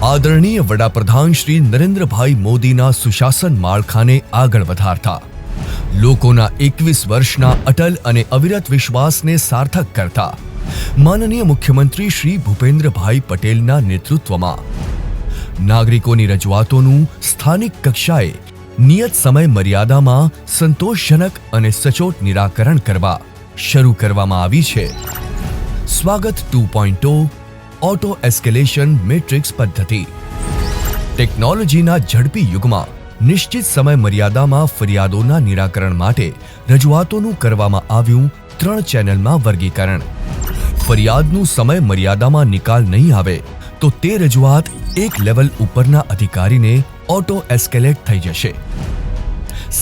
આદરણીય વડાપ્રધાન શ્રી નરેન્દ્રભાઈ મોદીના સુશાસન માળખાને આગળ વધારતા, લોકોના 21 વર્ષના અટલ અને અવિરત વિશ્વાસને સાર્થક કરતા માનનીય મુખ્યમંત્રી શ્રી ભૂપેન્દ્રભાઈ પટેલના નેતૃત્વમાં નાગરિકોની રજૂઆતોનું સ્થાનિક કક્ષાએ નિયત સમય મર્યાદામાં સંતોષજનક અને સચોટ નિરાકરણ કરવા શરૂ કરવામાં આવી છે સ્વાગત 2.0 ઓટો એસ્કેલેશન મેટ્રિક્સ પદ્ધતિ. ટેકનોલોજીના ઝડપી યુગમાં નિશ્ચિત સમય મર્યાદામાં ફરિયાદોના નિરાકરણ માટે રજૂઆતોનું કરવામાં આવ્યું 3 ચેનલમાં વર્ગીકરણ. ફરિયાદનું સમય મર્યાદામાં નિકાલ નહીં આવે તો તે રજૂઆત એક લેવલ ઉપરના અધિકારીને ઓટો એસ્કેલેટ થઈ જશે.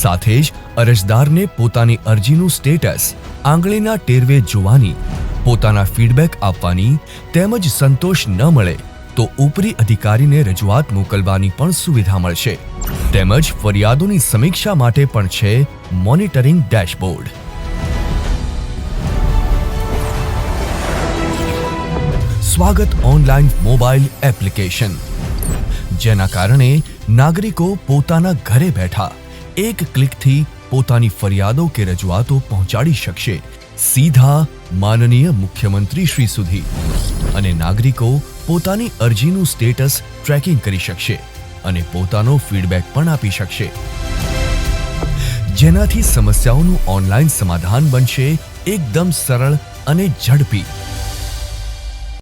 સાથે જ અરજદારને પોતાની અરજીનું સ્ટેટસ આંગળીના ટેરવે જોવાની, પોતાના ફીડબેક આપવાની તેમજ સંતોષ ન મળે તો ઉપરી અધિકારીને રજૂઆત મોકલવાની પણ સુવિધા મળશે. તેમજ ફરિયાદોની સમીક્ષા માટે પણ છે મોનિટરિંગ ડેશબોર્ડ. સ્વાગત ઓનલાઈન મોબાઈલ એપ્લિકેશન, જેના કારણે નાગરિકો પોતાના ઘરે બેઠા એક ક્લિકથી પોતાની ફરિયાદો કે રજૂઆતો પહોંચાડી શકશે સીધા માનનીય મુખ્યમંત્રી શ્રી સુધી, અને નાગરિકો પોતાની અરજીનું સ્ટેટસ ટ્રેકિંગ કરી શકશે અને પોતાનો ફીડબેક પણ આપી શકશે, જેનાથી સમસ્યાઓનું ઓનલાઈન સમાધાન બનશે એકદમ સરળ અને ઝડપી.